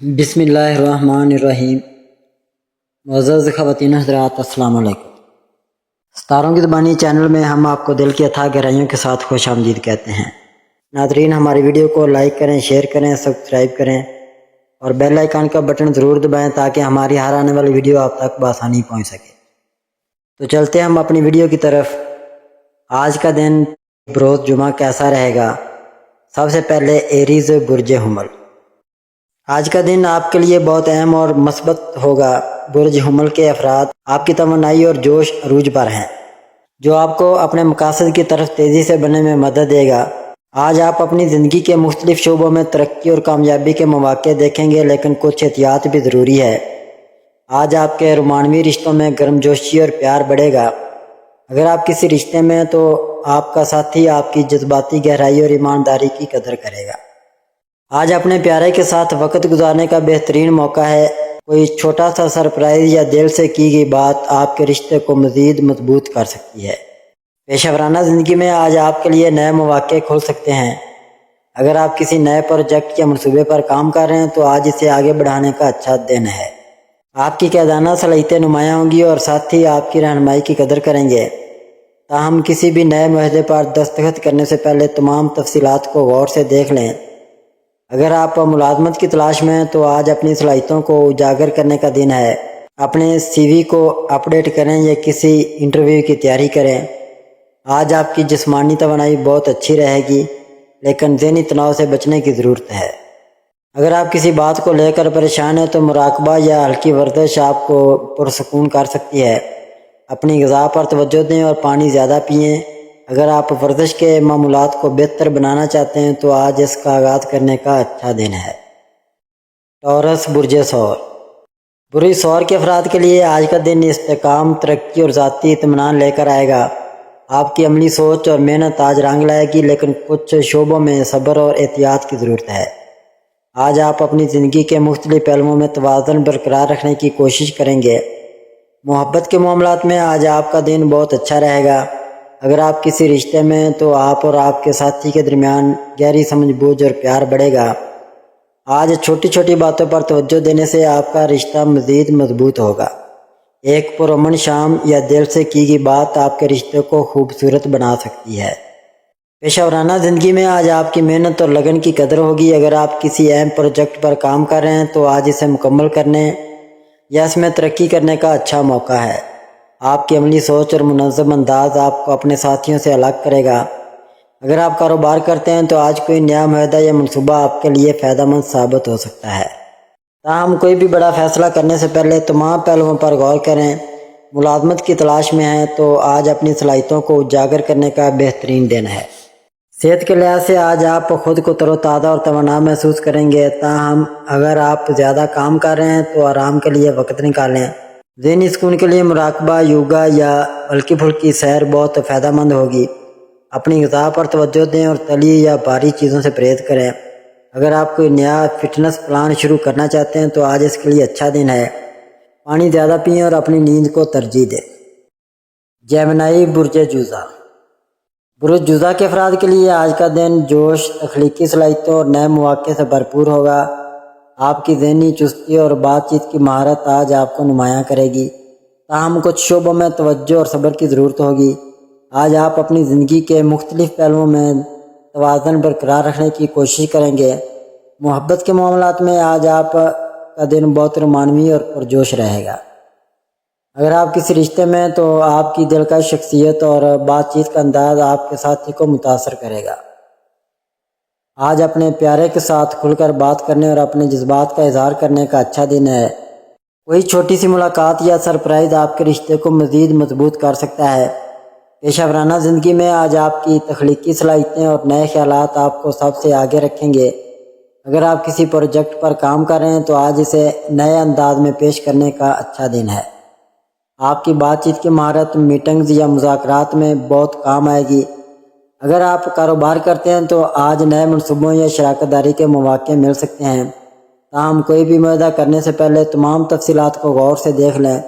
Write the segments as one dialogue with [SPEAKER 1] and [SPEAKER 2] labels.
[SPEAKER 1] بسم اللہ الرحمن الرحیم۔ معزز خواتین حضرات، السلام علیکم۔ ستاروں کی زبانی چینل میں ہم آپ کو دل کی اتھاہ گہرائیوں کے ساتھ خوش آمدید کہتے ہیں۔ ناظرین، ہماری ویڈیو کو لائک کریں، شیئر کریں، سبسکرائب کریں اور بیل آئیکن کا بٹن ضرور دبائیں تاکہ ہماری ہر آنے والی ویڈیو آپ تک بآسانی پہنچ سکے۔ تو چلتے ہم اپنی ویڈیو کی طرف۔ آج کا دن بروز جمعہ کیسا رہے گا؟ سب سے پہلے ایریز برج حمل۔ آج کا دن آپ کے لیے بہت اہم اور مثبت ہوگا۔ برج حمل کے افراد آپ کی توانائی اور جوش عروج پر ہیں، جو آپ کو اپنے مقاصد کی طرف تیزی سے بڑھنے میں مدد دے گا۔ آج آپ اپنی زندگی کے مختلف شعبوں میں ترقی اور کامیابی کے مواقع دیکھیں گے، لیکن کچھ احتیاط بھی ضروری ہے۔ آج آپ کے رومانوی رشتوں میں گرمجوشی اور پیار بڑھے گا۔ اگر آپ کسی رشتے میں تو آپ کا ساتھی آپ کی جذباتی گہرائی اور ایمانداری کی قدر کرے گا۔ آج اپنے پیارے کے ساتھ وقت گزارنے کا بہترین موقع ہے۔ کوئی چھوٹا سا سرپرائز یا دل سے کی گئی بات آپ کے رشتے کو مزید مضبوط کر سکتی ہے۔ پیشہ ورانہ زندگی میں آج آپ کے لیے نئے مواقع کھل سکتے ہیں۔ اگر آپ کسی نئے پروجیکٹ یا منصوبے پر کام کر رہے ہیں تو آج اسے آگے بڑھانے کا اچھا دن ہے۔ آپ کی قیادانہ صلاحیتیں نمایاں ہوں گی اور ساتھی آپ کی رہنمائی کی قدر کریں گے۔ تاہم کسی بھی نئے معاہدے پر دستخط کرنے سے پہلے تمام تفصیلات کو غور سے دیکھ لیں۔ اگر آپ ملازمت کی تلاش میں ہیں تو آج اپنی صلاحیتوں کو اجاگر کرنے کا دن ہے۔ اپنے سی وی کو اپ ڈیٹ کریں یا کسی انٹرویو کی تیاری کریں۔ آج آپ کی جسمانی توانائی بہت اچھی رہے گی، لیکن ذہنی تناؤ سے بچنے کی ضرورت ہے۔ اگر آپ کسی بات کو لے کر پریشان ہیں تو مراقبہ یا ہلکی ورزش آپ کو پرسکون کر سکتی ہے۔ اپنی غذا پر توجہ دیں اور پانی زیادہ پئیں۔ اگر آپ ورزش کے معمولات کو بہتر بنانا چاہتے ہیں تو آج اس کا آغاز کرنے کا اچھا دن ہے۔ ٹورس برج ثور۔ برج ثور کے افراد کے لیے آج کا دن استحکام، ترقی اور ذاتی اطمینان لے کر آئے گا۔ آپ کی عملی سوچ اور محنت آج رنگ لائے گی، لیکن کچھ شعبوں میں صبر اور احتیاط کی ضرورت ہے۔ آج آپ اپنی زندگی کے مختلف پہلوؤں میں توازن برقرار رکھنے کی کوشش کریں گے۔ محبت کے معاملات میں آج آپ کا دن بہت اچھا رہے گا۔ اگر آپ کسی رشتے میں ہیں تو آپ اور آپ کے ساتھی کے درمیان گہری سمجھ بوجھ اور پیار بڑھے گا۔ آج چھوٹی چھوٹی باتوں پر توجہ دینے سے آپ کا رشتہ مزید مضبوط ہوگا۔ ایک پرامن شام یا دل سے کی گئی بات آپ کے رشتے کو خوبصورت بنا سکتی ہے۔ پیشہ ورانہ زندگی میں آج آپ کی محنت اور لگن کی قدر ہوگی۔ اگر آپ کسی اہم پروجیکٹ پر کام کر رہے ہیں تو آج اسے مکمل کرنے یا اس میں ترقی کرنے کا اچھا موقع ہے۔ آپ کی عملی سوچ اور منظم انداز آپ کو اپنے ساتھیوں سے الگ کرے گا۔ اگر آپ کاروبار کرتے ہیں تو آج کوئی نیا معاہدہ یا منصوبہ آپ کے لیے فائدہ مند ثابت ہو سکتا ہے۔ تاہم کوئی بھی بڑا فیصلہ کرنے سے پہلے تمام پہلوؤں پر غور کریں۔ ملازمت کی تلاش میں ہیں تو آج اپنی صلاحیتوں کو اجاگر کرنے کا بہترین دن ہے۔ صحت کے لحاظ سے آج آپ خود کو تر و تازہ اور توانا محسوس کریں گے۔ تاہم اگر آپ زیادہ کام کر رہے ہیں تو آرام کے لیے وقت نکالیں۔ ذہنی سکون کے لیے مراقبہ، یوگا یا ہلکی پھلکی سیر بہت فائدہ مند ہوگی۔ اپنی غذا پر توجہ دیں اور تلی یا بھاری چیزوں سے پرہیز کریں۔ اگر آپ کوئی نیا فٹنس پلان شروع کرنا چاہتے ہیں تو آج اس کے لیے اچھا دن ہے۔ پانی زیادہ پئیں اور اپنی نیند کو ترجیح دیں۔ جیمنائی برج جوزہ۔ برج جوزہ کے افراد کے لیے آج کا دن جوش، تخلیقی صلاحیتوں اور نئے مواقع سے بھرپور ہوگا۔ آپ کی ذہنی چستی اور بات چیت کی مہارت آج آپ کو نمایاں کرے گی۔ تاہم کچھ شعبوں میں توجہ اور صبر کی ضرورت ہوگی۔ آج آپ اپنی زندگی کے مختلف پہلوؤں میں توازن برقرار رکھنے کی کوشش کریں گے۔ محبت کے معاملات میں آج آپ کا دن بہت رومانوی اور پرجوش رہے گا۔ اگر آپ کسی رشتے میں ہیں تو آپ کی دلکش شخصیت اور بات چیت کا انداز آپ کے ساتھی کو متاثر کرے گا۔ آج اپنے پیارے کے ساتھ کھل کر بات کرنے اور اپنے جذبات کا اظہار کرنے کا اچھا دن ہے۔ کوئی چھوٹی سی ملاقات یا سرپرائز آپ کے رشتے کو مزید مضبوط کر سکتا ہے۔ پیشہ ورانہ زندگی میں آج آپ کی تخلیقی صلاحیتیں اور نئے خیالات آپ کو سب سے آگے رکھیں گے۔ اگر آپ کسی پروجیکٹ پر کام کر رہے ہیں تو آج اسے نئے انداز میں پیش کرنے کا اچھا دن ہے۔ آپ کی بات چیت کی مہارت میٹنگز یا مذاکرات میں بہت کام آئے گی۔ اگر آپ کاروبار کرتے ہیں تو آج نئے منصوبوں یا شراکت داری کے مواقع مل سکتے ہیں۔ تاہم کوئی بھی معاہدہ کرنے سے پہلے تمام تفصیلات کو غور سے دیکھ لیں۔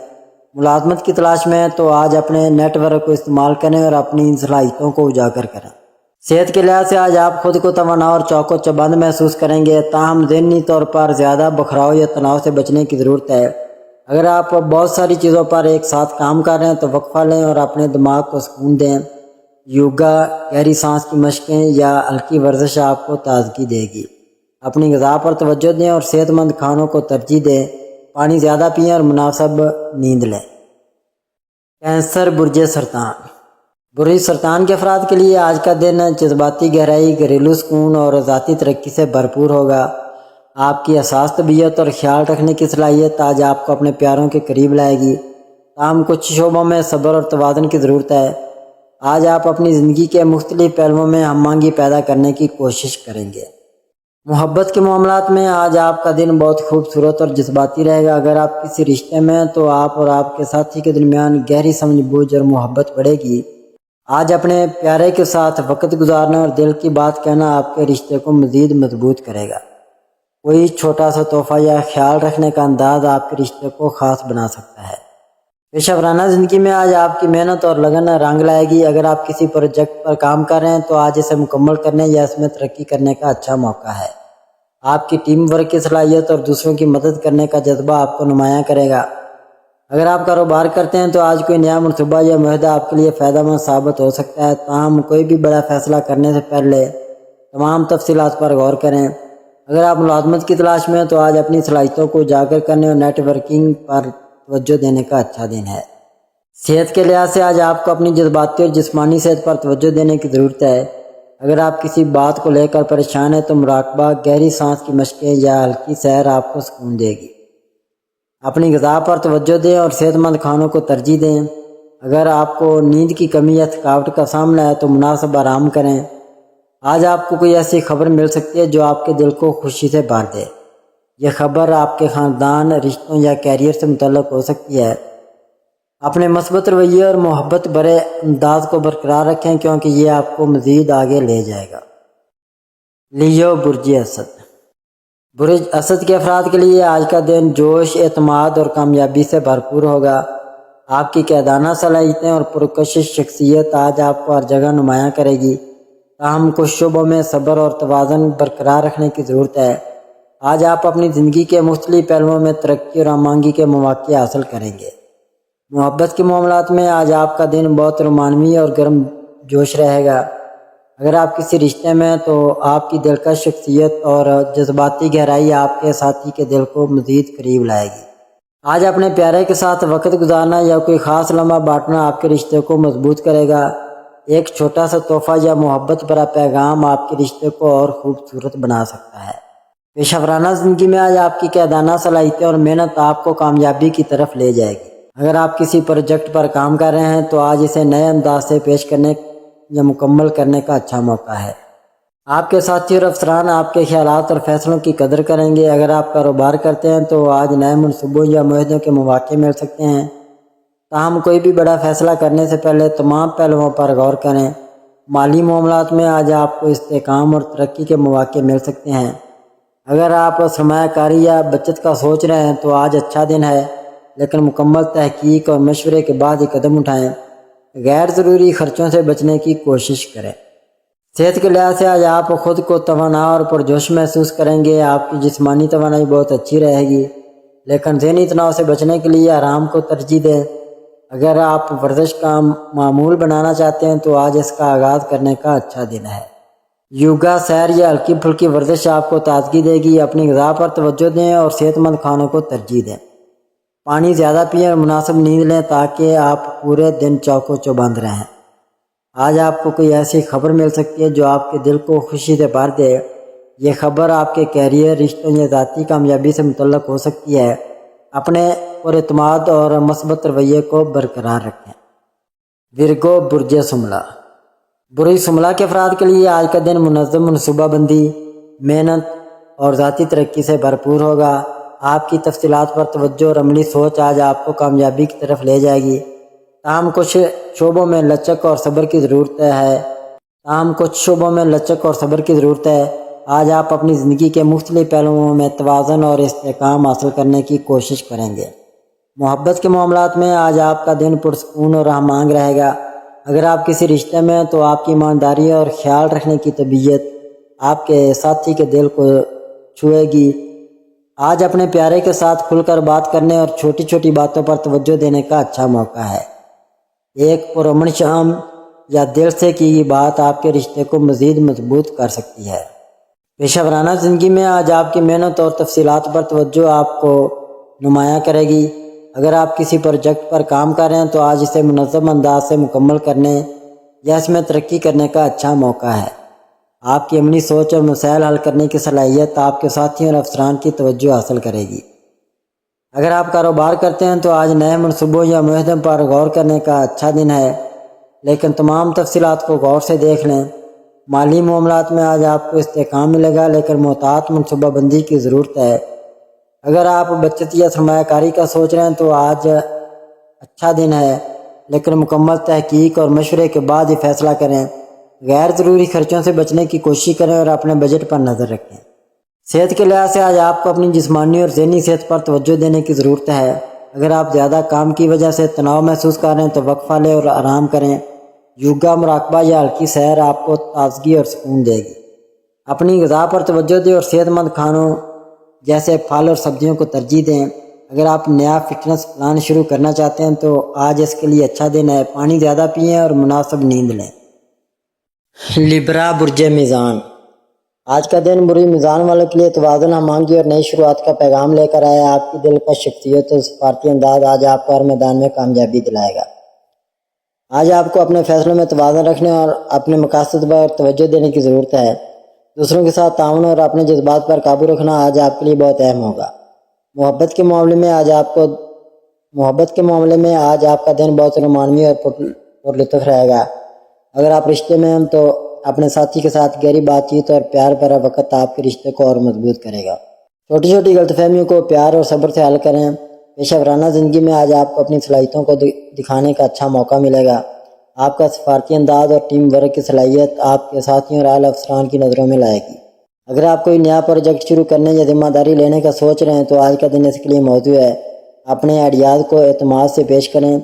[SPEAKER 1] ملازمت کی تلاش میں ہیں تو آج اپنے نیٹ ورک کو استعمال کریں اور اپنی صلاحیتوں کو اجاگر کریں۔ صحت کے لحاظ سے آج آپ خود کو توانا اور چوک و چوبند محسوس کریں گے، تاہم ذہنی طور پر زیادہ بکھراؤ یا تناؤ سے بچنے کی ضرورت ہے۔ اگر آپ بہت ساری چیزوں پر ایک ساتھ کام کر رہے ہیں تو وقفہ لیں اور اپنے دماغ کو سکون دیں۔ یوگا، گہری سانس کی مشقیں یا ہلکی ورزش آپ کو تازگی دے گی۔ اپنی غذا پر توجہ دیں اور صحت مند کھانوں کو ترجیح دیں۔ پانی زیادہ پئیں اور مناسب نیند لیں۔ کینسر، برج سرطان۔ برج سرطان کے افراد کے لیے آج کا دن جذباتی گہرائی، گھریلو سکون اور ذاتی ترقی سے بھرپور ہوگا۔ آپ کی حساس طبیعت اور خیال رکھنے کی صلاحیت آج آپ کو اپنے پیاروں کے قریب لائے گی، تاہم کچھ شعبوں میں صبر اور توازن کی ضرورت ہے۔ آج آپ اپنی زندگی کے مختلف پہلوؤں میں ہم آہنگی پیدا کرنے کی کوشش کریں گے۔ محبت کے معاملات میں آج آپ کا دن بہت خوبصورت اور جذباتی رہے گا۔ اگر آپ کسی رشتے میں ہیں تو آپ اور آپ کے ساتھی کے درمیان گہری سمجھ بوجھ اور محبت بڑھے گی۔ آج اپنے پیارے کے ساتھ وقت گزارنا اور دل کی بات کہنا آپ کے رشتے کو مزید مضبوط کرے گا۔ کوئی چھوٹا سا تحفہ یا خیال رکھنے کا انداز آپ کے رشتے کو خاص بنا سکتا ہے۔ پیشہ ورانہ زندگی میں آج آپ کی محنت اور لگن رنگ لائے گی۔ اگر آپ کسی پروجیکٹ پر کام کر رہے ہیں تو آج اسے مکمل کرنے یا اس میں ترقی کرنے کا اچھا موقع ہے۔ آپ کی ٹیم ورک کی صلاحیت اور دوسروں کی مدد کرنے کا جذبہ آپ کو نمایاں کرے گا۔ اگر آپ کاروبار کرتے ہیں تو آج کوئی نیا منصوبہ یا معاہدہ آپ کے لیے فائدہ مند ثابت ہو سکتا ہے، تاہم کوئی بھی بڑا فیصلہ کرنے سے پہلے تمام تفصیلات پر غور کریں۔ اگر آپ ملازمت کی تلاش میں ہیں تو آج اپنی صلاحیتوں کو اجاگر کرنے اور نیٹ ورکنگ پر توجہ دینے کا اچھا دن ہے۔ صحت کے لحاظ سے آج آپ کو اپنی جذباتی اور جسمانی صحت پر توجہ دینے کی ضرورت ہے۔ اگر آپ کسی بات کو لے کر پریشان ہیں تو مراقبہ، گہری سانس کی مشقیں یا ہلکی سیر آپ کو سکون دے گی۔ اپنی غذا پر توجہ دیں اور صحت مند کھانوں کو ترجیح دیں۔ اگر آپ کو نیند کی کمی یا تھکاوٹ کا سامنا ہے تو مناسب آرام کریں۔ آج آپ کو کوئی ایسی خبر مل سکتی ہے جو آپ کے دل کو خوشی سے بھر دے۔ یہ خبر آپ کے خاندان، رشتوں یا کیریئر سے متعلق ہو سکتی ہے۔ اپنے مثبت رویے اور محبت بھرے انداز کو برقرار رکھیں کیونکہ یہ آپ کو مزید آگے لے جائے گا۔ لیو، برج اسد۔ برج اسد کے افراد کے لیے آج کا دن جوش، اعتماد اور کامیابی سے بھرپور ہوگا۔ آپ کی قیادانہ صلاحیتیں اور پرکشش شخصیت آج آپ کو ہر جگہ نمایاں کرے گی، تاہم کچھ شعبوں میں صبر اور توازن برقرار رکھنے کی ضرورت ہے۔ آج آپ اپنی زندگی کے مختلف پہلوؤں میں ترقی اور ہم آہنگی کے مواقع حاصل کریں گے۔ محبت کے معاملات میں آج آپ کا دن بہت رومانوی اور گرم جوش رہے گا۔ اگر آپ کسی رشتے میں ہیں تو آپ کی دلکش شخصیت اور جذباتی گہرائی آپ کے ساتھی کے دل کو مزید قریب لائے گی۔ آج اپنے پیارے کے ساتھ وقت گزارنا یا کوئی خاص لمحہ بانٹنا آپ کے رشتے کو مضبوط کرے گا۔ ایک چھوٹا سا تحفہ یا محبت بھرا پیغام آپ کے رشتے کو اور خوبصورت بنا سکتا ہے۔ پیشہ ورانہ زندگی میں آج آپ کی قیادانہ صلاحیتیں اور محنت آپ کو کامیابی کی طرف لے جائے گی۔ اگر آپ کسی پروجیکٹ پر کام کر رہے ہیں تو آج اسے نئے انداز سے پیش کرنے یا مکمل کرنے کا اچھا موقع ہے۔ آپ کے ساتھی اور افسران آپ کے خیالات اور فیصلوں کی قدر کریں گے۔ اگر آپ کاروبار کرتے ہیں تو آج نئے منصوبوں یا معاہدوں کے مواقع مل سکتے ہیں، تاہم کوئی بھی بڑا فیصلہ کرنے سے پہلے تمام پہلوؤں پر غور کریں۔ مالی معاملات میں آج آپ کو استحکام اور ترقی کے مواقع مل سکتے ہیں۔ اگر آپ سرمایہ کاری یا بچت کا سوچ رہے ہیں تو آج اچھا دن ہے، لیکن مکمل تحقیق اور مشورے کے بعد ہی قدم اٹھائیں۔ غیر ضروری خرچوں سے بچنے کی کوشش کریں۔ صحت کے لحاظ سے آج آپ خود کو توانا اور پرجوش محسوس کریں گے۔ آپ کی جسمانی توانائی بہت اچھی رہے گی، لیکن ذہنی تناؤ سے بچنے کے لیے آرام کو ترجیح دیں۔ اگر آپ ورزش کا معمول بنانا چاہتے ہیں تو آج اس کا آغاز کرنے کا اچھا دن ہے۔ یوگا، سیر یا ہلکی پھلکی ورزش آپ کو تازگی دے گی۔ اپنی غذا پر توجہ دیں اور صحت مند کھانوں کو ترجیح دیں۔ پانی زیادہ پئیں اور مناسب نیند لیں تاکہ آپ پورے دن چوک و چوبند رہیں۔ آج آپ کو کوئی ایسی خبر مل سکتی ہے جو آپ کے دل کو خوشی سے بھر دے۔ یہ خبر آپ کے کیریئر، رشتوں یا ذاتی کامیابی سے متعلق ہو سکتی ہے۔ اپنے پر اعتماد اور مثبت رویے کو برقرار رکھیں۔ ورگو، برج شملہ۔ برج شملہ کے افراد کے لیے آج کا دن منظم منصوبہ بندی، محنت اور ذاتی ترقی سے بھرپور ہوگا۔ آپ کی تفصیلات پر توجہ اور عملی سوچ آج آپ کو کامیابی کی طرف لے جائے گی، تاہم کچھ شعبوں میں لچک اور صبر کی ضرورت ہے۔ آج آپ اپنی زندگی کے مختلف پہلوؤں میں توازن اور استحکام حاصل کرنے کی کوشش کریں گے۔ محبت کے معاملات میں آج آپ کا دن پرسکون اور ہم آہنگ رہے گا۔ اگر آپ کسی رشتے میں ہیں تو آپ کی ایمانداری اور خیال رکھنے کی طبیعت آپ کے ساتھی کے دل کو چھوئے گی۔ آج اپنے پیارے کے ساتھ کھل کر بات کرنے اور چھوٹی چھوٹی باتوں پر توجہ دینے کا اچھا موقع ہے۔ ایک پرامن شام یا دل سے کی گئی بات آپ کے رشتے کو مزید مضبوط کر سکتی ہے۔ پیشہ ورانہ زندگی میں آج آپ کی محنت اور تفصیلات پر توجہ آپ کو نمایاں کرے گی۔ اگر آپ کسی پروجیکٹ پر کام کر رہے ہیں تو آج اسے منظم انداز سے مکمل کرنے یا اس میں ترقی کرنے کا اچھا موقع ہے۔ آپ کی عملی سوچ اور مسائل حل کرنے کی صلاحیت آپ کے ساتھیوں اور افسران کی توجہ حاصل کرے گی۔ اگر آپ کاروبار کرتے ہیں تو آج نئے منصوبوں یا معاہدوں پر غور کرنے کا اچھا دن ہے، لیکن تمام تفصیلات کو غور سے دیکھ لیں۔ مالی معاملات میں آج آپ کو استحکام ملے گا، لیکن محتاط منصوبہ بندی کی ضرورت ہے۔ اگر آپ بچت یا سرمایہ کاری کا سوچ رہے ہیں تو آج اچھا دن ہے، لیکن مکمل تحقیق اور مشورے کے بعد ہی فیصلہ کریں۔ غیر ضروری خرچوں سے بچنے کی کوشش کریں اور اپنے بجٹ پر نظر رکھیں۔ صحت کے لحاظ سے آج آپ کو اپنی جسمانی اور ذہنی صحت پر توجہ دینے کی ضرورت ہے۔ اگر آپ زیادہ کام کی وجہ سے تناؤ محسوس کر رہے ہیں تو وقفہ لیں اور آرام کریں۔ یوگا، مراقبہ یا ہلکی سیر آپ کو تازگی اور سکون دے گی۔ اپنی غذا پر توجہ دیں اور صحت مند کھانوں جیسے پھل اور سبزیوں کو ترجیح دیں۔ اگر آپ نیا فٹنس پلان شروع کرنا چاہتے ہیں تو آج اس کے لیے اچھا دن ہے۔ پانی زیادہ پئیں اور مناسب نیند لیں۔ لبرا، برج میزان۔ آج کا دن برج میزان والوں کے لیے توازن، ہمانگی اور نئی شروعات کا پیغام لے کر آیا۔ آپ کی دلکش شخصیت اور سفارتی انداز آج آپ کو ہر میدان میں کامیابی دلائے گا۔ آج آپ کو اپنے فیصلوں میں توازن رکھنے اور اپنے مقاصد پر توجہ دینے کی ضرورت ہے۔ دوسروں کے ساتھ تعاون اور اپنے جذبات پر قابو رکھنا آج آپ کے لیے بہت اہم ہوگا۔ محبت کے معاملے میں آج آپ کا دن بہت رومانوی اور پرلطف رہے گا۔ اگر آپ رشتے میں ہیں تو اپنے ساتھی کے ساتھ گہری بات چیت اور پیار بھرا وقت آپ کے رشتے کو اور مضبوط کرے گا۔ چھوٹی چھوٹی غلط فہمیوں کو پیار اور صبر سے حل کریں۔ پیشہ ورانہ زندگی میں آج آپ کو اپنی صلاحیتوں کو دکھانے کا اچھا موقع ملے گا۔ آپ کا سفارتی انداز اور ٹیم ورک کی صلاحیت آپ کے ساتھیوں اور اعلیٰ افسران کی نظروں میں لائے گی۔ اگر آپ کوئی نیا پروجیکٹ شروع کرنے یا ذمہ داری لینے کا سوچ رہے ہیں تو آج کا دن اس کے لیے موزوں ہے۔ اپنے آئیڈیاز کو اعتماد سے پیش کریں،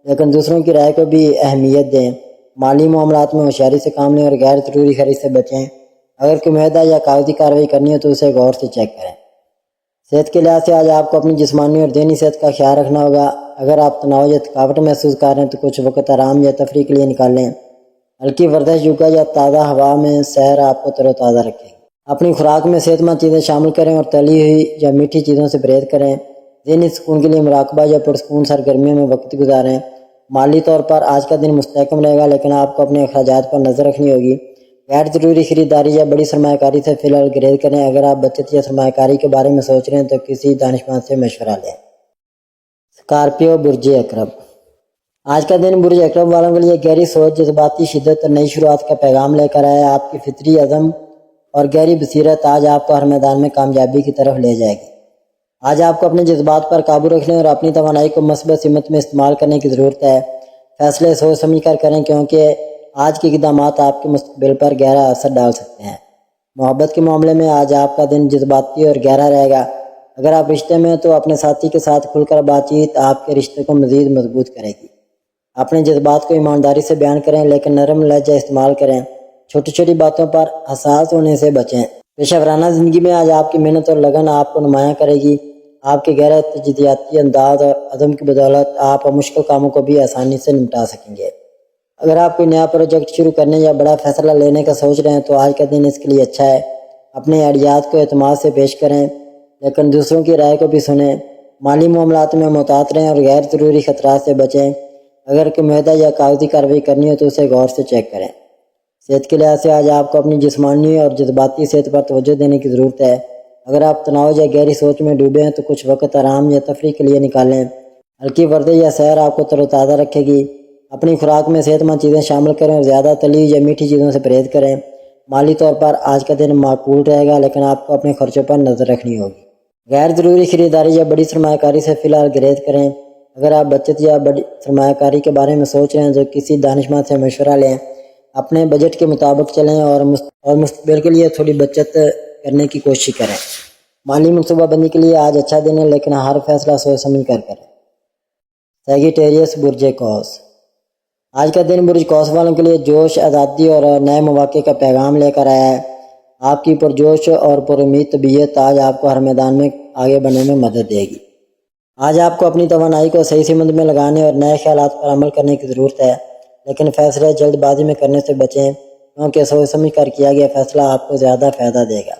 [SPEAKER 1] لیکن دوسروں کی رائے کو بھی اہمیت دیں۔ مالی معاملات میں ہوشیاری سے کام لیں اور غیر ضروری خرید سے بچیں۔ اگر کوئی معاہدہ یا کاغذی کارروائی کرنی ہو تو اسے غور سے چیک کریں۔ صحت کے لحاظ سے آج آپ کو اپنی جسمانی اور ذہنی صحت کا خیال رکھنا ہوگا۔ اگر آپ تناؤ یا تھکاوٹ محسوس کر رہے ہیں تو کچھ وقت آرام یا تفریح کے لیے نکال لیں۔ ہلکی ورزش، یوگا یا تازہ ہوا میں سیر آپ کو تر و تازہ رکھے گی۔ اپنی خوراک میں صحت مند چیزیں شامل کریں اور تلی ہوئی یا میٹھی چیزوں سے پرہیز کریں۔ ذہنی سکون کے لیے مراقبہ یا پرسکون سرگرمیوں میں وقت گزاریں۔ مالی طور پر آج کا دن مستحکم رہے گا، لیکن آپ کو اپنے اخراجات پر نظر رکھنی ہوگی۔ غیر ضروری خریداری یا بڑی سرمایہ کاری سے فی الحال گریز کریں۔ اگر آپ بچت یا سرمایہ کاری کے بارے میں سوچ رہے ہیں تو کسی دانشمند سے مشورہ لیں۔ اسکارپیو، برج اکرب۔ آج کا دن برج اکرب والوں کے لیے گہری سوچ، جذباتی شدت اور نئی شروعات کا پیغام لے کر آیا۔ آپ کی فطری عزم اور گہری بصیرت آج آپ کو ہر میدان میں کامیابی کی طرف لے جائے گی۔ آج آپ کو اپنے جذبات پر قابو رکھنے اور اپنی توانائی کو مثبت سمت میں استعمال کرنے کی ضرورت ہے۔ فیصلے سوچ سمجھ کر کریں، کیونکہ آج کے اقدامات آپ کے مستقبل پر گہرا اثر ڈال سکتے ہیں۔ محبت کے معاملے میں آج آپ کا دن جذباتی اور گہرا رہے گا۔ اگر آپ رشتے میں ہیں تو اپنے ساتھی کے ساتھ کھل کر بات چیت آپ کے رشتے کو مزید مضبوط کرے گی۔ اپنے جذبات کو ایمانداری سے بیان کریں، لیکن نرم لہجہ استعمال کریں۔ چھوٹی چھوٹی باتوں پر حساس ہونے سے بچیں۔ پیشہ ورانہ زندگی میں آج آپ کی محنت اور لگن آپ کو نمایاں کرے گی۔ آپ کے گہرے تجزیاتی انداز اور عزم کی بدولت آپ مشکل کاموں کو بھی آسانی سے نمٹا سکیں گے۔ اگر آپ کوئی نیا پروجیکٹ شروع کرنے یا بڑا فیصلہ لینے کا سوچ رہے ہیں تو آج کا دن اس کے لیے اچھا ہے۔ اپنے آئیڈیاز کو اعتماد سے پیش کریں، لیکن دوسروں کی رائے کو بھی سنیں۔ مالی معاملات میں محتاط رہیں اور غیر ضروری خطرات سے بچیں۔ اگر کوئی معاہدہ یا کاغذی کارروائی کرنی ہو تو اسے غور سے چیک کریں۔ صحت کے لحاظ سے آج آپ کو اپنی جسمانی اور جذباتی صحت پر توجہ دینے کی ضرورت ہے۔ اگر آپ تناؤ یا گہری سوچ میں ڈوبے ہیں تو کچھ وقت آرام یا تفریح کے لیے نکالیں۔ ہلکی ورزش یا سیر آپ کو تر و تازہ رکھے گی۔ اپنی خوراک میں صحت مند چیزیں شامل کریں اور زیادہ تلی یا میٹھی چیزوں سے پرہیز کریں۔ مالی طور پر آج کا دن معقول رہے گا، لیکن آپ کو اپنے خرچوں پر نظر رکھنی ہوگی۔ غیر ضروری خریداری یا بڑی سرمایہ کاری سے فی الحال گریز کریں۔ اگر آپ بچت یا بڑی سرمایہ کاری کے بارے میں سوچ رہے ہیں تو کسی دانشمند سے مشورہ لیں۔ اپنے بجٹ کے مطابق چلیں اور مستقبل کے لیے تھوڑی بچت کرنے کی کوشش کریں۔ مالی منصوبہ بندی کے لیے آج اچھا دن ہے، لیکن ہر فیصلہ سوچ سمجھ کر کریں۔ سیگیٹیریس، برج قوس۔ آج کا دن برج قوس والوں کے لیے جوش، آزادی اور نئے مواقع کا پیغام لے کر آیا ہے۔ آپ کی پرجوش اور پر امید طبیعت آج آپ کو ہر میدان میں آگے بڑھنے میں مدد دے گی۔ آج آپ کو اپنی توانائی کو صحیح سمت میں لگانے اور نئے خیالات پر عمل کرنے کی ضرورت ہے، لیکن فیصلے جلد بازی میں کرنے سے بچیں، کیونکہ سوچ سمجھ کر کیا گیا فیصلہ آپ کو زیادہ فائدہ دے گا۔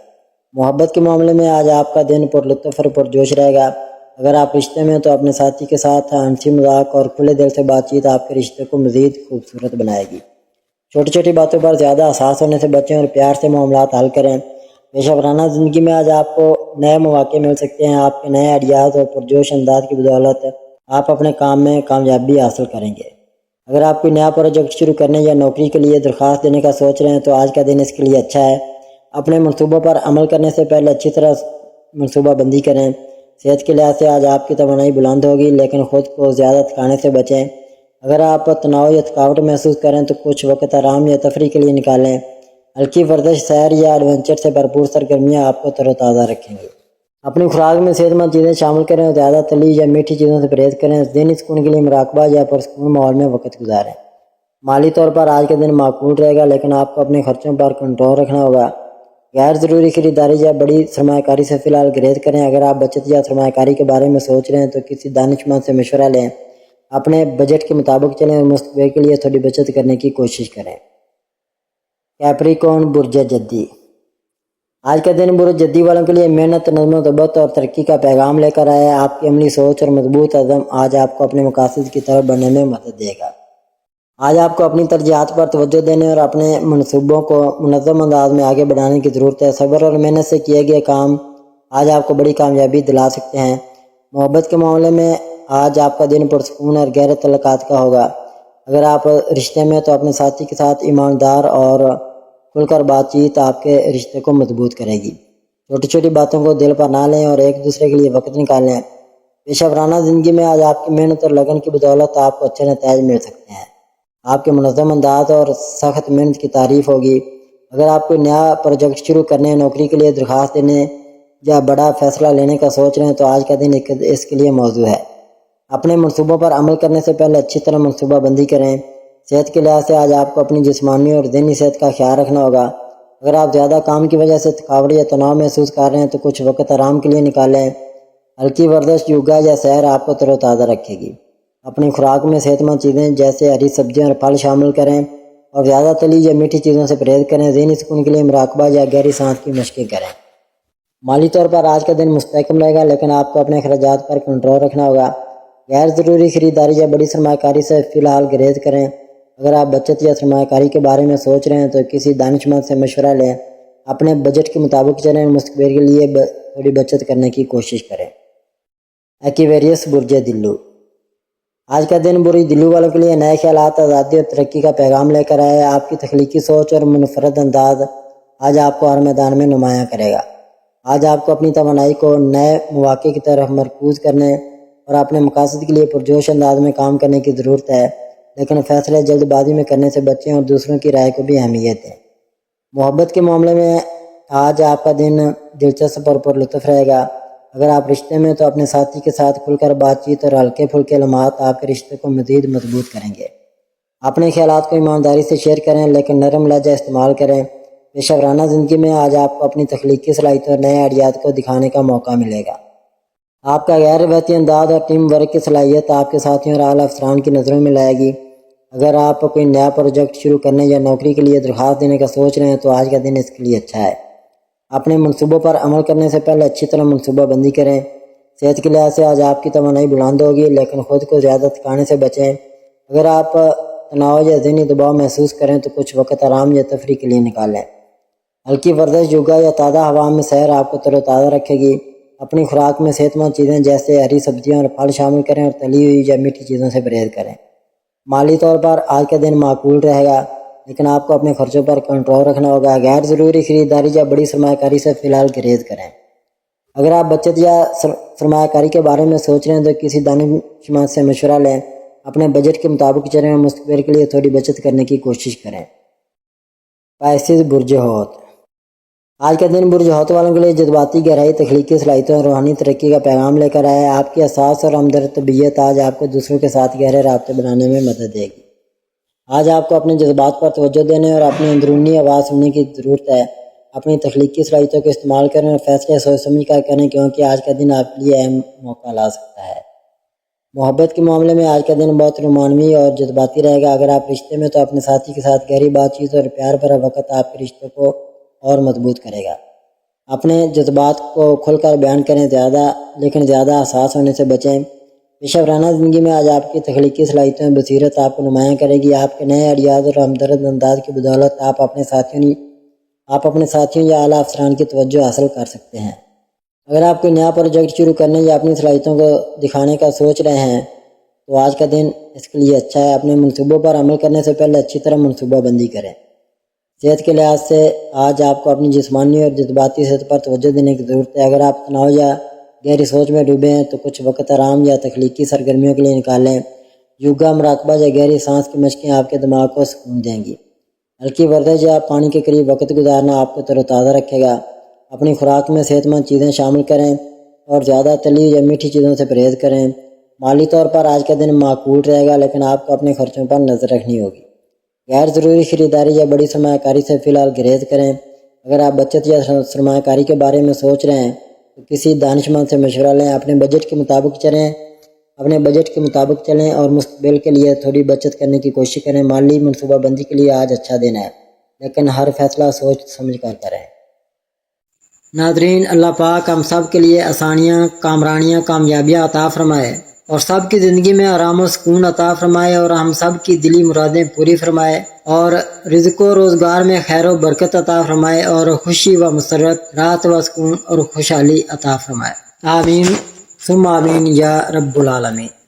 [SPEAKER 1] محبت کے معاملے میں آج آپ کا دن پر لطف اور پرجوش رہے گا۔ اگر آپ رشتے میں تو اپنے ساتھی کے ساتھ ہنسی مذاق اور کھلے دل سے بات چیت آپ کے رشتے کو مزید خوبصورت بنائے گی۔ چھوٹی چھوٹی باتوں پر زیادہ حساس ہونے سے بچیں اور پیار سے معاملات حل کریں۔ پیشہ ورانہ زندگی میں آج آپ کو نئے مواقع مل سکتے ہیں۔ آپ کے نئے آئیڈیاز اور پرجوش انداز کی بدولت آپ اپنے کام میں کامیابی حاصل کریں گے۔ اگر آپ کوئی نیا پروجیکٹ شروع کرنے یا نوکری کے لیے درخواست دینے کا سوچ رہے ہیں تو آج کا دن اس کے لیے اچھا ہے۔ اپنے منصوبوں پر عمل کرنے سے پہلے اچھی طرح منصوبہ بندی کریں۔ صحت کے لحاظ سے آج آپ کی توانائی بلند ہوگی، لیکن خود کو زیادہ تھکانے سے بچیں۔ اگر آپ تناؤ یا تھکاوٹ محسوس کریں تو کچھ وقت آرام یا تفریح کے لیے نکالیں۔ ہلکی ورزش، سیر یا ایڈونچر سے بھرپور سرگرمیاں آپ کو تر و تازہ رکھیں گی۔ اپنی خوراک میں صحت مند چیزیں شامل کریں اور زیادہ تلی یا میٹھی چیزوں سے پرہیز کریں۔ ذہنی سکون کے لیے مراقبہ یا پرسکون ماحول میں وقت گزاریں۔ مالی طور پر آج کا دن معقول رہے گا، لیکن آپ کو اپنے خرچوں پر کنٹرول رکھنا ہوگا۔ غیر ضروری خریداری یا بڑی سرمایہ کاری سے فی الحال گریز کریں۔ اگر آپ بچت یا سرمایہ کاری کے بارے میں سوچ رہے ہیں تو کسی دانشمند سے مشورہ لیں۔ اپنے بجٹ کے مطابق چلیں اور مستقبل کے لیے تھوڑی بچت کرنے کی کوشش کریں۔ کیپریکون برج جدی، آج کا دن برج جدی والوں کے لیے محنت، نظم و ضبط اور ترقی کا پیغام لے کر آیا ہے۔ آپ کی عملی سوچ اور مضبوط عزم آج آپ کو اپنے مقاصد کی طرف بڑھنے میں مدد دے گا۔ آج آپ کو اپنی ترجیحات پر توجہ دینے اور اپنے منصوبوں کو منظم انداز میں آگے بڑھانے کی ضرورت ہے۔ صبر اور محنت سے کیے گئے کام آج آپ کو بڑی کامیابی دلا سکتے ہیں۔ محبت کے معاملے میں آج آپ کا دن پرسکون اور گہرے تعلقات کا ہوگا۔ اگر آپ رشتے میں تو اپنے ساتھی کے ساتھ ایماندار اور کھل کر بات چیت آپ کے رشتے کو مضبوط کرے گی۔ چھوٹی چھوٹی باتوں کو دل پر نہ لیں اور ایک دوسرے کے لیے وقت نکالیں۔ پیشہ ورانہ زندگی میں آج آپ کی محنت اور لگن کی بدولت آپ کو اچھے نتائج مل سکتے ہیں۔ آپ کے منظم انداز اور سخت محنت کی تعریف ہوگی۔ اگر آپ کوئی نیا پروجیکٹ شروع کرنے، نوکری کے لیے درخواست دینے یا بڑا فیصلہ لینے کا سوچ رہے ہیں تو آج کا دن اس کے لیے موزوں ہے۔ اپنے منصوبوں پر عمل کرنے سے پہلے اچھی طرح منصوبہ بندی کریں۔ صحت کے لحاظ سے آج آپ کو اپنی جسمانی اور ذہنی صحت کا خیال رکھنا ہوگا۔ اگر آپ زیادہ کام کی وجہ سے تھکاوٹ یا تناؤ محسوس کر رہے ہیں تو کچھ وقت آرام کے لیے نکالیں۔ ہلکی ورزش، یوگا یا سیر آپ کو تر و تازہ رکھے گی۔ اپنی خوراک میں صحت مند چیزیں جیسے ہری سبزیاں اور پھل شامل کریں اور زیادہ تلی یا میٹھی چیزوں سے پرہیز کریں۔ ذہنی سکون کے لیے مراقبہ یا گہری سانس کی مشقیں کریں۔ مالی طور پر آج کا دن مستحکم رہے گا، لیکن آپ کو اپنے اخراجات پر کنٹرول رکھنا ہوگا۔ غیر ضروری خریداری یا بڑی سرمایہ کاری سے فی الحال گریز کریں۔ اگر آپ بچت یا سرمایہ کاری کے بارے میں سوچ رہے ہیں تو کسی دانشمند سے مشورہ لیں۔ اپنے بجٹ کے مطابق چلیں اور مستقبل کے لیے تھوڑی بچت کرنے کی کوشش کریں۔ ایکویریس برج دلو، آج کا دن برج دلو والوں کے لیے نئے خیالات، آزادی اور ترقی کا پیغام لے کر آیا ہے۔ آپ کی تخلیقی سوچ اور منفرد انداز آج آپ کو ہر میدان میں نمایاں کرے گا۔ آج آپ کو اپنی توانائی کو نئے مواقع کی طرف مرکوز کرنے اور اپنے مقاصد کے لیے پرجوش انداز میں کام کرنے کی ضرورت ہے، لیکن فیصلے جلد بازی میں کرنے سے بچیں اور دوسروں کی رائے کو بھی اہمیت دیں۔ محبت کے معاملے میں آج آپ کا دن دلچسپ اور پر لطف رہے گا۔ اگر آپ رشتے میں تو اپنے ساتھی کے ساتھ کھل کر بات چیت اور ہلکے پھلکے لمحات آپ کے رشتے کو مزید مضبوط کریں گے۔ اپنے خیالات کو ایمانداری سے شیئر کریں، لیکن نرم لہجہ استعمال کریں۔ پیشہ ورانہ زندگی میں آج آپ کو اپنی تخلیقی صلاحیتوں اور نئے آئیڈیات کو دکھانے کا موقع ملے گا۔ آپ کا غیر روایتی انداز اور ٹیم ورک کی صلاحیت آپ کے ساتھیوں اور اعلیٰ افسران کی نظروں میں لائے گی۔ اگر آپ کوئی نیا پروجیکٹ شروع کرنے یا نوکری کے لیے درخواست دینے کا سوچ رہے ہیں تو آج کا دن اس کے لیے اچھا ہے۔ اپنے منصوبوں پر عمل کرنے سے پہلے اچھی طرح منصوبہ بندی کریں۔ صحت کے لحاظ سے آج آپ کی توانائی بلند ہوگی، لیکن خود کو زیادہ تھکانے سے بچیں۔ اگر آپ تناؤ یا ذہنی دباؤ محسوس کریں تو کچھ وقت آرام یا تفریح کے لیے نکالیں۔ ہلکی ورزش، یوگا یا تازہ ہوا میں سیر آپ کو تر و تازہ رکھے گی۔ اپنی خوراک میں صحت مند چیزیں جیسے ہری سبزیاں اور پھل شامل کریں اور تلی ہوئی یا میٹھی چیزوں سے پرہیز کریں۔ مالی طور پر آج کا دن معقول رہے گا، لیکن آپ کو اپنے خرچوں پر کنٹرول رکھنا ہوگا۔ غیر ضروری خریداری یا بڑی سرمایہ کاری سے فی الحال گریز کریں۔ اگر آپ بچت یا سرمایہ کاری کے بارے میں سوچ رہے ہیں تو کسی دانشمند سے مشورہ لیں۔ اپنے بجٹ کے مطابق چلیں اور مستقبل کے لیے تھوڑی بچت کرنے کی کوشش کریں۔ پائسز برج حوت، آج کا دن برج حوت والوں کے لیے جذباتی گہرائی، تخلیقی صلاحیتوں اور روحانی ترقی کا پیغام لے کر آیا ہے۔ آپ کی حساس اور ہمدرد طبیعت آج آپ کو دوسروں کے ساتھ گہرے رابطے بنانے میں مدد دے گی۔ آج آپ کو اپنے جذبات پر توجہ دینے اور اپنی اندرونی آواز سننے کی ضرورت ہے۔ اپنی تخلیقی صلاحیتوں کو استعمال کریں اور فیصلے سوچ سمجھ کر کریں، کیونکہ آج کا دن آپ کے لیے اہم موقع لا سکتا ہے۔ محبت کے معاملے میں آج کا دن بہت رومانوی اور جذباتی رہے گا۔ اگر آپ رشتے میں تو اپنے ساتھی کے ساتھ گہری بات چیت اور پیار بھرا وقت آپ کے رشتوں کو اور مضبوط کرے گا۔ اپنے جذبات کو کھل کر بیان کریں، لیکن زیادہ حساس ہونے سے بچیں۔ پیشہ ورانہ زندگی میں آج آپ کی تخلیقی صلاحیتوں میں بصیرت آپ کو نمایاں کرے گی۔ آپ کے نئے آئیڈیاز اور ہمدرد انداز کی بدولت آپ اپنے ساتھیوں یا اعلیٰ افسران کی توجہ حاصل کر سکتے ہیں۔ اگر آپ کوئی نیا پروجیکٹ شروع کرنے یا اپنی صلاحیتوں کو دکھانے کا سوچ رہے ہیں تو آج کا دن اس کے لیے اچھا ہے۔ اپنے منصوبوں پر عمل کرنے سے پہلے اچھی طرح منصوبہ بندی کریں۔ صحت کے لحاظ سے آج آپ کو اپنی جسمانی اور جذباتی صحت پر توجہ دینے کی ضرورت ہے۔ اگر آپ تناؤ یا گہری سوچ میں ڈوبے ہیں تو کچھ وقت آرام یا تخلیقی سرگرمیوں کے لیے نکالیں۔ یوگا، مراقبہ یا گہری سانس کی مشقیں آپ کے دماغ کو سکون دیں گی۔ ہلکی ورزش یا پانی کے قریب وقت گزارنا آپ کو تر و تازہ رکھے گا۔ اپنی خوراک میں صحت مند چیزیں شامل کریں اور زیادہ تلی یا میٹھی چیزوں سے پرہیز کریں۔ مالی طور پر آج کا دن معقول رہے گا، لیکن آپ کو اپنے خرچوں پر نظر رکھنی ہوگی۔ غیر ضروری خریداری یا بڑی سرمایہ کاری سے فی الحال گریز کریں۔ اگر آپ بچت یا سرمایہ کاری کے بارے میں سوچ رہے ہیں تو کسی دانشمند سے مشورہ لیں۔ اپنے بجٹ کے مطابق چلیں اور مستقبل کے لیے تھوڑی بچت کرنے کی کوشش کریں۔ مالی منصوبہ بندی کے لیے آج اچھا دن ہے، لیکن ہر فیصلہ سوچ سمجھ کر کریں۔ ناظرین، اللہ پاک ہم سب کے لیے آسانیاں، کامرانیاں، کامیابیاں عطا فرمائے اور سب کی زندگی میں آرام و سکون عطا فرمائے اور ہم سب کی دلی مرادیں پوری فرمائے اور رزق و روزگار میں خیر و برکت عطا فرمائے اور خوشی و مسرت، راحت و سکون اور خوشحالی عطا فرمائے۔ آمین ثم آمین یا رب العالمین۔